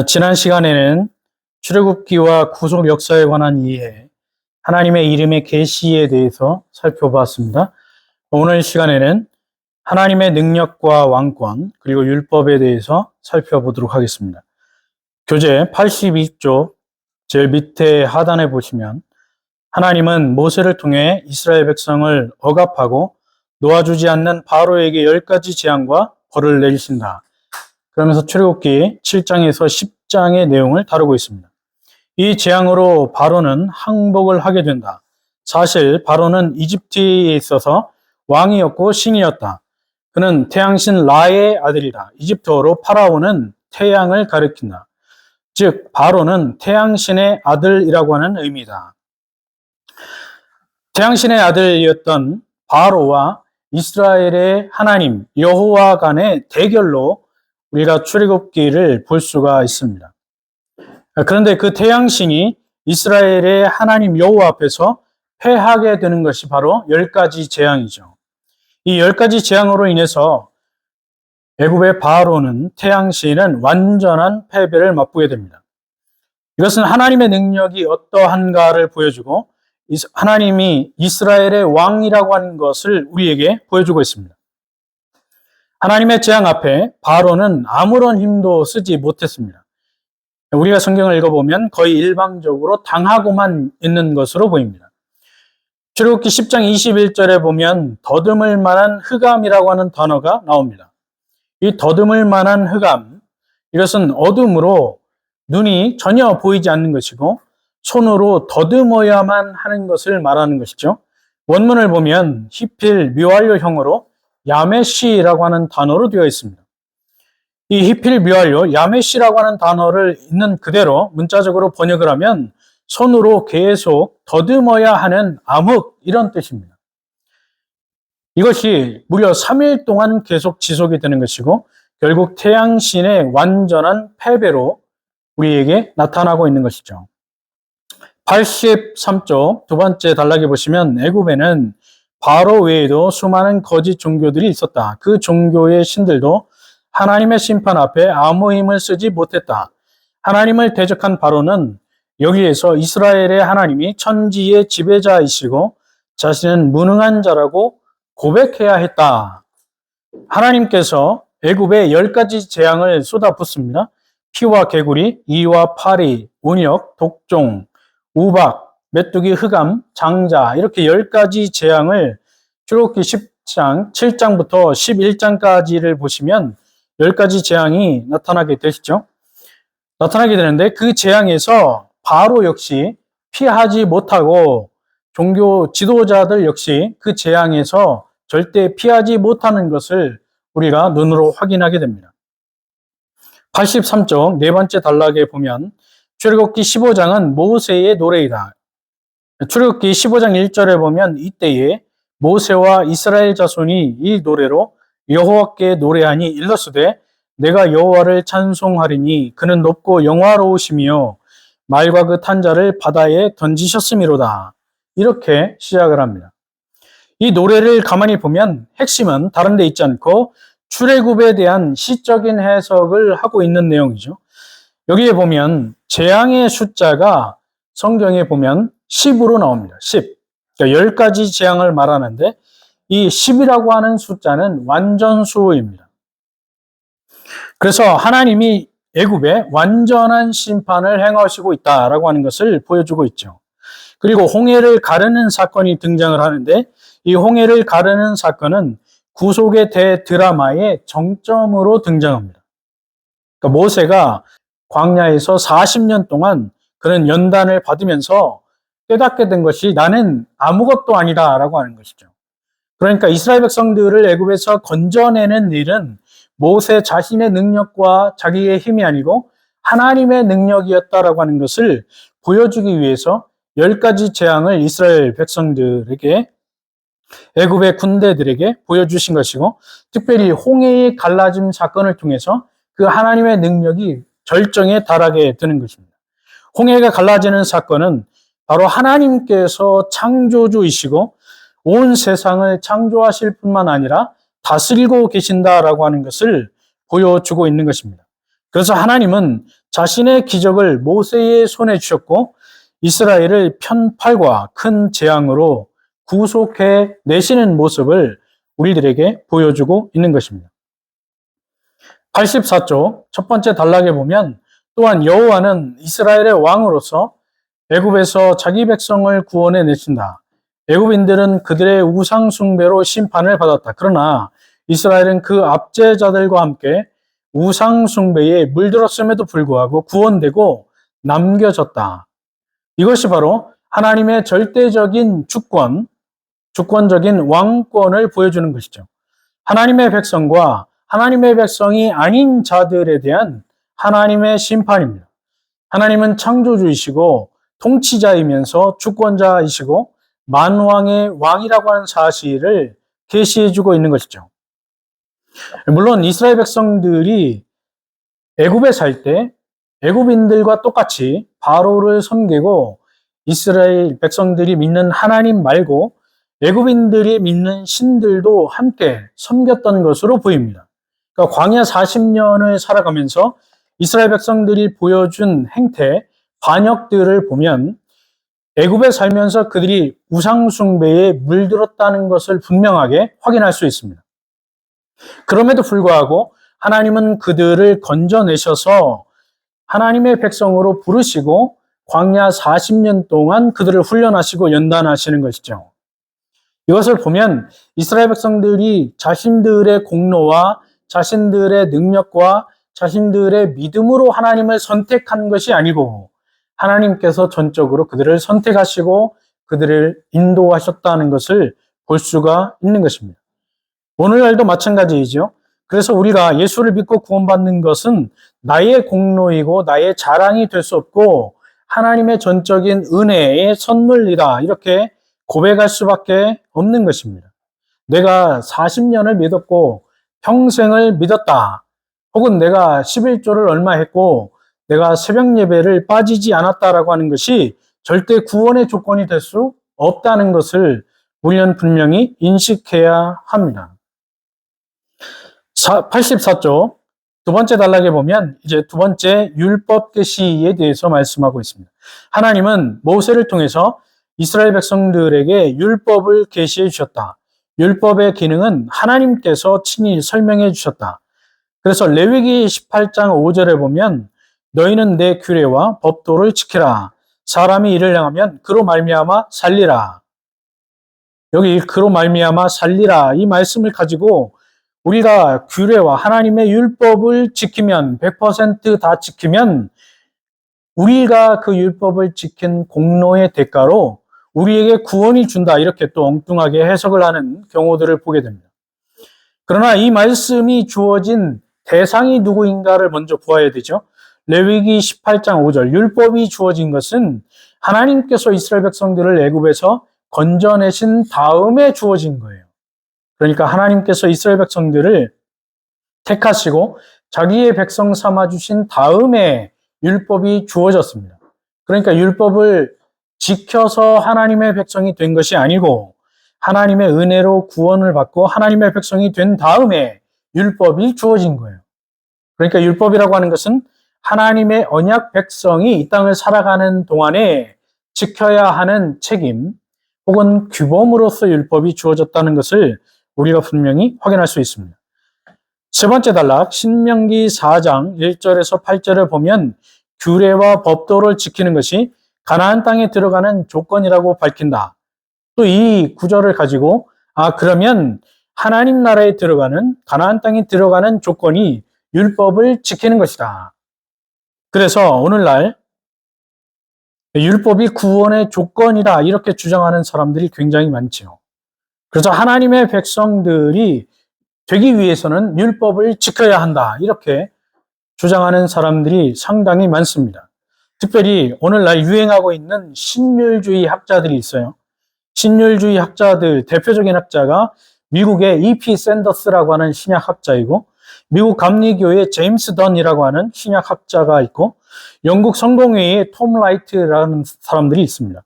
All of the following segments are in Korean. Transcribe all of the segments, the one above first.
지난 시간에는 출애굽기와 구속 역사에 관한 이해, 하나님의 이름의 계시에 대해서 살펴보았습니다. 오늘 시간에는 하나님의 능력과 왕권, 그리고 율법에 대해서 살펴보도록 하겠습니다. 교재 82쪽 제일 밑에 하단에 보시면 하나님은 모세를 통해 이스라엘 백성을 억압하고 놓아주지 않는 바로에게 10가지 재앙과 벌을 내리신다. 그러면서 출애굽기 7장에서 10장의 내용을 다루고 있습니다. 이 재앙으로 바로는 항복을 하게 된다. 사실 바로는 이집트에 있어서 왕이었고 신이었다. 그는 태양신 라의 아들이다. 이집트어로 파라오는 태양을 가리킨다. 즉 바로는 태양신의 아들이라고 하는 의미다. 태양신의 아들이었던 바로와 이스라엘의 하나님 여호와 간의 대결로 우리가 출애굽기를 볼 수가 있습니다. 그런데 그 태양신이 이스라엘의 하나님 여호와 앞에서 패하게 되는 것이 바로 10가지 재앙이죠. 이 10가지 재앙으로 인해서 애굽의 바로는 태양신은 완전한 패배를 맛보게 됩니다. 이것은 하나님의 능력이 어떠한가를 보여주고 하나님이 이스라엘의 왕이라고 하는 것을 우리에게 보여주고 있습니다. 하나님의 재앙 앞에 바로는 아무런 힘도 쓰지 못했습니다. 우리가 성경을 읽어보면 거의 일방적으로 당하고만 있는 것으로 보입니다. 출애굽기 10장 21절에 보면 더듬을 만한 흑암이라고 하는 단어가 나옵니다. 이 더듬을 만한 흑암, 이것은 어둠으로 눈이 전혀 보이지 않는 것이고 손으로 더듬어야만 하는 것을 말하는 것이죠. 원문을 보면 히필 묘활료형으로 야메시라고 하는 단어로 되어 있습니다. 이 히필 묘활료 야메시라고 하는 단어를 있는 그대로 문자적으로 번역을 하면 손으로 계속 더듬어야 하는 암흑, 이런 뜻입니다. 이것이 무려 3일 동안 계속 지속이 되는 것이고 결국 태양신의 완전한 패배로 우리에게 나타나고 있는 것이죠. 83쪽 두 번째 단락에 보시면 애굽에는 바로 외에도 수많은 거짓 종교들이 있었다. 그 종교의 신들도 하나님의 심판 앞에 아무 힘을 쓰지 못했다. 하나님을 대적한 바로는 여기에서 이스라엘의 하나님이 천지의 지배자이시고 자신은 무능한 자라고 고백해야 했다. 하나님께서 애굽에 10가지 재앙을 쏟아붓습니다. 피와 개구리, 이와 파리, 운역, 독종, 우박, 메뚜기, 흑암, 장자, 이렇게 10가지 재앙을 출애굽기 10장, 7장부터 11장까지를 보시면 10가지 재앙이 나타나게 되는데 그 재앙에서 바로 역시 피하지 못하고 종교 지도자들 역시 그 재앙에서 절대 피하지 못하는 것을 우리가 눈으로 확인하게 됩니다. 83쪽 네 번째 단락에 보면 출애굽기 15장은 모세의 노래이다. 출애굽기 15장 1절에 보면 이때에 모세와 이스라엘 자손이 이 노래로 여호와께 노래하니 일러스되 내가 여호와를 찬송하리니 그는 높고 영화로우시며 말과 그 탄자를 바다에 던지셨음이로다. 이렇게 시작을 합니다. 이 노래를 가만히 보면 핵심은 다른 데 있지 않고 출애굽에 대한 시적인 해석을 하고 있는 내용이죠. 여기에 보면 재앙의 숫자가 성경에 보면 10으로 나옵니다. 10. 그러니까 10가지 재앙을 말하는데 이 10이라고 하는 숫자는 완전수입니다. 그래서 하나님이 애굽에 완전한 심판을 행하시고 있다라고 하는 것을 보여주고 있죠. 그리고 홍해를 가르는 사건이 등장을 하는데 이 홍해를 가르는 사건은 구속의 대드라마의 정점으로 등장합니다. 그러니까 모세가 광야에서 40년 동안 그런 연단을 받으면서 깨닫게 된 것이 나는 아무것도 아니다라고 하는 것이죠. 그러니까 이스라엘 백성들을 애굽에서 건져내는 일은 모세 자신의 능력과 자기의 힘이 아니고 하나님의 능력이었다라고 하는 것을 보여주기 위해서 10가지 재앙을 이스라엘 백성들에게 애굽의 군대들에게 보여주신 것이고 특별히 홍해의 갈라짐 사건을 통해서 그 하나님의 능력이 절정에 달하게 되는 것입니다. 홍해가 갈라지는 사건은 바로 하나님께서 창조주이시고 온 세상을 창조하실 뿐만 아니라 다스리고 계신다라고 하는 것을 보여주고 있는 것입니다. 그래서 하나님은 자신의 기적을 모세의 손에 주셨고 이스라엘을 편팔과 큰 재앙으로 구속해 내시는 모습을 우리들에게 보여주고 있는 것입니다. 84쪽 첫 번째 단락에 보면 또한 여호와는 이스라엘의 왕으로서 애굽에서 자기 백성을 구원해 내신다. 애굽인들은 그들의 우상 숭배로 심판을 받았다. 그러나 이스라엘은 그 압제자들과 함께 우상 숭배에 물들었음에도 불구하고 구원되고 남겨졌다. 이것이 바로 하나님의 절대적인 주권적인 왕권을 보여주는 것이죠. 하나님의 백성과 하나님의 백성이 아닌 자들에 대한 하나님의 심판입니다. 하나님은 창조주이시고 통치자이면서 주권자이시고 만왕의 왕이라고 하는 사실을 계시해주고 있는 것이죠. 물론 이스라엘 백성들이 애굽에 살 때 애굽인들과 똑같이 바로를 섬기고 이스라엘 백성들이 믿는 하나님 말고 애굽인들이 믿는 신들도 함께 섬겼던 것으로 보입니다. 그러니까 광야 40년을 살아가면서 이스라엘 백성들이 보여준 행태, 반역들을 보면 애굽에 살면서 그들이 우상 숭배에 물들었다는 것을 분명하게 확인할 수 있습니다. 그럼에도 불구하고 하나님은 그들을 건져내셔서 하나님의 백성으로 부르시고 광야 40년 동안 그들을 훈련하시고 연단하시는 것이죠. 이것을 보면 이스라엘 백성들이 자신들의 공로와 자신들의 능력과 자신들의 믿음으로 하나님을 선택한 것이 아니고 하나님께서 전적으로 그들을 선택하시고 그들을 인도하셨다는 것을 볼 수가 있는 것입니다. 오늘날도 마찬가지이죠. 그래서 우리가 예수를 믿고 구원받는 것은 나의 공로이고 나의 자랑이 될 수 없고 하나님의 전적인 은혜의 선물이다. 이렇게 고백할 수밖에 없는 것입니다. 내가 40년을 믿었고 평생을 믿었다. 혹은 내가 11조를 얼마 했고 내가 새벽 예배를 빠지지 않았다라고 하는 것이 절대 구원의 조건이 될 수 없다는 것을 우리는 분명히 인식해야 합니다. 84쪽 두 번째 단락에 보면 이제 두 번째 율법 계시에 대해서 말씀하고 있습니다. 하나님은 모세를 통해서 이스라엘 백성들에게 율법을 계시해 주셨다. 율법의 기능은 하나님께서 친히 설명해 주셨다. 그래서 레위기 18장 5절에 보면 너희는 내 규례와 법도를 지키라. 사람이 이를 행하면 그로 말미암아 살리라. 여기 그로 말미암아 살리라 이 말씀을 가지고 우리가 규례와 하나님의 율법을 지키면 100% 다 지키면 우리가 그 율법을 지킨 공로의 대가로 우리에게 구원이 준다 이렇게 또 엉뚱하게 해석을 하는 경우들을 보게 됩니다. 그러나 이 말씀이 주어진 대상이 누구인가를 먼저 보아야 되죠. 레위기 18장 5절 율법이 주어진 것은 하나님께서 이스라엘 백성들을 애굽에서 건져내신 다음에 주어진 거예요. 그러니까 하나님께서 이스라엘 백성들을 택하시고 자기의 백성 삼아주신 다음에 율법이 주어졌습니다. 그러니까 율법을 지켜서 하나님의 백성이 된 것이 아니고 하나님의 은혜로 구원을 받고 하나님의 백성이 된 다음에 율법이 주어진 거예요. 그러니까 율법이라고 하는 것은 하나님의 언약 백성이 이 땅을 살아가는 동안에 지켜야 하는 책임 혹은 규범으로서 율법이 주어졌다는 것을 우리가 분명히 확인할 수 있습니다. 세 번째 단락 신명기 4장 1절에서 8절을 보면 규례와 법도를 지키는 것이 가나안 땅에 들어가는 조건이라고 밝힌다. 또 이 구절을 가지고 그러면 하나님 나라에 들어가는 가나안 땅에 들어가는 조건이 율법을 지키는 것이다. 그래서 오늘날 율법이 구원의 조건이다 이렇게 주장하는 사람들이 굉장히 많죠. 그래서 하나님의 백성들이 되기 위해서는 율법을 지켜야 한다 이렇게 주장하는 사람들이 상당히 많습니다. 특별히 오늘날 유행하고 있는 신율주의 학자들이 있어요. 신율주의 학자들 대표적인 학자가 미국의 E.P. 샌더스라고 하는 신약학자이고 미국 감리교의 제임스 던이라고 하는 신약학자가 있고 영국 성공회의 톰 라이트라는 사람들이 있습니다.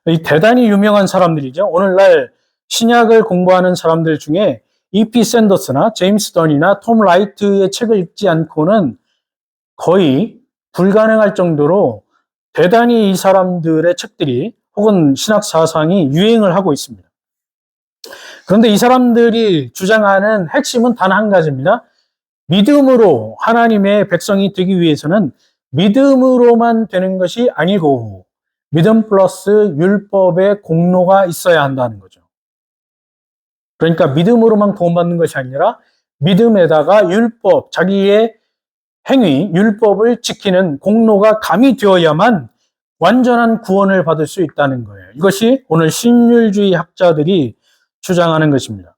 이 대단히 유명한 사람들이죠. 오늘날 신약을 공부하는 사람들 중에 E.P. 샌더스나 제임스 던이나 톰 라이트의 책을 읽지 않고는 거의 불가능할 정도로 대단히 이 사람들의 책들이 혹은 신학 사상이 유행을 하고 있습니다. 그런데 이 사람들이 주장하는 핵심은 단 한 가지입니다. 믿음으로 하나님의 백성이 되기 위해서는 믿음으로만 되는 것이 아니고 믿음 플러스 율법의 공로가 있어야 한다는 거죠. 그러니까 믿음으로만 구원받는 것이 아니라 믿음에다가 율법, 자기의 행위, 율법을 지키는 공로가 가미되어야만 완전한 구원을 받을 수 있다는 거예요. 이것이 오늘 신율주의 학자들이 주장하는 것입니다.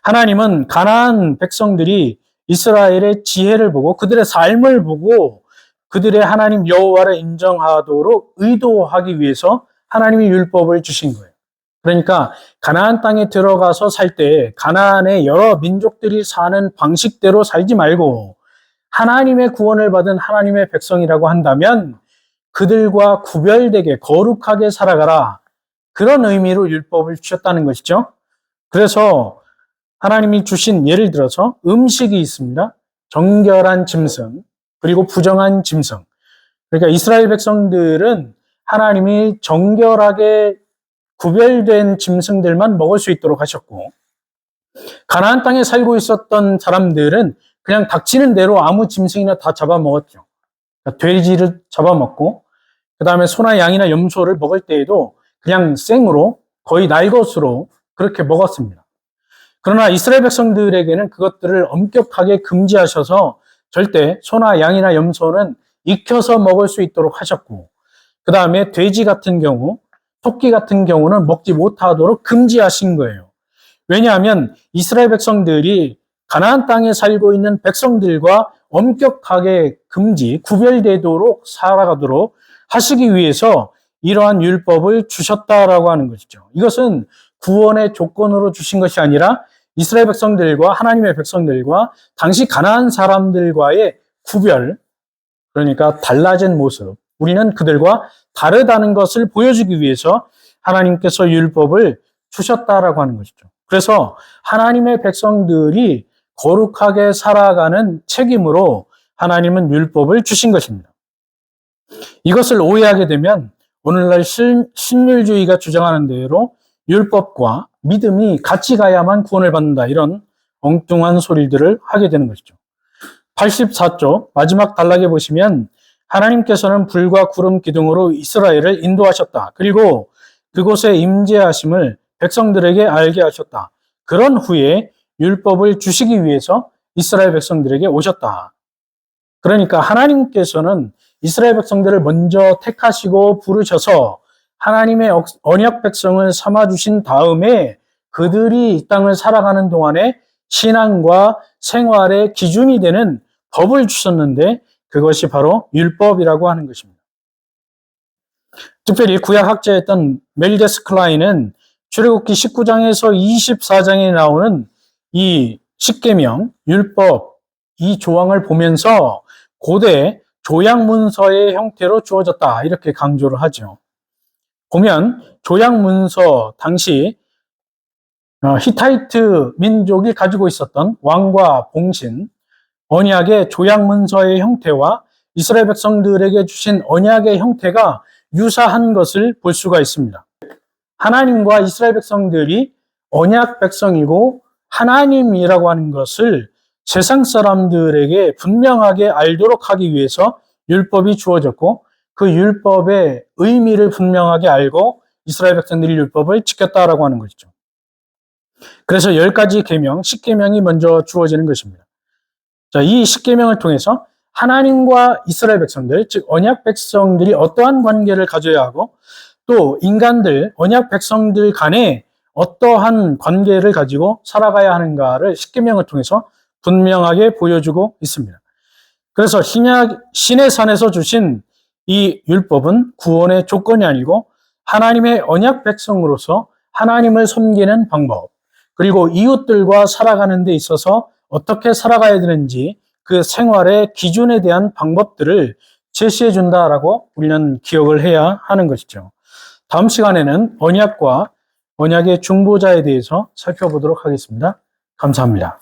하나님은 가나안 백성들이 이스라엘의 지혜를 보고 그들의 삶을 보고 그들의 하나님 여호와를 인정하도록 의도하기 위해서 하나님이 율법을 주신 거예요. 그러니까 가나안 땅에 들어가서 살 때 가나안의 여러 민족들이 사는 방식대로 살지 말고 하나님의 구원을 받은 하나님의 백성이라고 한다면 그들과 구별되게 거룩하게 살아가라. 그런 의미로 율법을 주셨다는 것이죠. 그래서 하나님이 주신 예를 들어서 음식이 있습니다. 정결한 짐승, 그리고 부정한 짐승. 그러니까 이스라엘 백성들은 하나님이 정결하게 구별된 짐승들만 먹을 수 있도록 하셨고, 가나안 땅에 살고 있었던 사람들은 그냥 닥치는 대로 아무 짐승이나 다 잡아먹었죠. 그러니까 돼지를 잡아먹고, 그 다음에 소나 양이나 염소를 먹을 때에도 그냥 생으로 거의 날 것으로 그렇게 먹었습니다. 그러나 이스라엘 백성들에게는 그것들을 엄격하게 금지하셔서 절대 소나 양이나 염소는 익혀서 먹을 수 있도록 하셨고, 그 다음에 돼지 같은 경우, 토끼 같은 경우는 먹지 못하도록 금지하신 거예요. 왜냐하면 이스라엘 백성들이 가나안 땅에 살고 있는 백성들과 엄격하게 구별되도록 살아가도록 하시기 위해서 이러한 율법을 주셨다라고 하는 것이죠. 이것은 구원의 조건으로 주신 것이 아니라 이스라엘 백성들과 하나님의 백성들과 당시 가나안 사람들과의 구별, 그러니까 달라진 모습, 우리는 그들과 다르다는 것을 보여주기 위해서 하나님께서 율법을 주셨다라고 하는 것이죠. 그래서 하나님의 백성들이 거룩하게 살아가는 책임으로 하나님은 율법을 주신 것입니다. 이것을 오해하게 되면 오늘날 신율주의가 주장하는 대로 율법과 믿음이 같이 가야만 구원을 받는다, 이런 엉뚱한 소리들을 하게 되는 것이죠. 84쪽 마지막 단락에 보시면 하나님께서는 불과 구름 기둥으로 이스라엘을 인도하셨다. 그리고 그곳에 임재하심을 백성들에게 알게 하셨다. 그런 후에 율법을 주시기 위해서 이스라엘 백성들에게 오셨다. 그러니까 하나님께서는 이스라엘 백성들을 먼저 택하시고 부르셔서 하나님의 언약 백성을 삼아주신 다음에 그들이 이 땅을 살아가는 동안에 신앙과 생활의 기준이 되는 법을 주셨는데 그것이 바로 율법이라고 하는 것입니다. 특별히 구약학자였던 멜데스 클라인은 출애굽기 19장에서 24장에 나오는 이 십계명, 율법, 이 조항을 보면서 고대 조약문서의 형태로 주어졌다, 이렇게 강조를 하죠. 보면 조약문서 당시 히타이트 민족이 가지고 있었던 왕과 봉신, 언약의 조약문서의 형태와 이스라엘 백성들에게 주신 언약의 형태가 유사한 것을 볼 수가 있습니다. 하나님과 이스라엘 백성들이 언약 백성이고 하나님이라고 하는 것을 세상 사람들에게 분명하게 알도록 하기 위해서 율법이 주어졌고, 그 율법의 의미를 분명하게 알고 이스라엘 백성들이 율법을 지켰다라고 하는 것이죠. 그래서 10가지 계명, 10계명이 먼저 주어지는 것입니다. 자, 이 10계명을 통해서 하나님과 이스라엘 백성들, 즉 언약 백성들이 어떠한 관계를 가져야 하고 또 인간들, 언약 백성들 간에 어떠한 관계를 가지고 살아가야 하는가를 10계명을 통해서 분명하게 보여주고 있습니다. 그래서 신의 산에서 주신 이 율법은 구원의 조건이 아니고 하나님의 언약 백성으로서 하나님을 섬기는 방법, 그리고 이웃들과 살아가는 데 있어서 어떻게 살아가야 되는지 그 생활의 기준에 대한 방법들을 제시해 준다라고 우리는 기억을 해야 하는 것이죠. 다음 시간에는 언약과 언약의 중보자에 대해서 살펴보도록 하겠습니다. 감사합니다.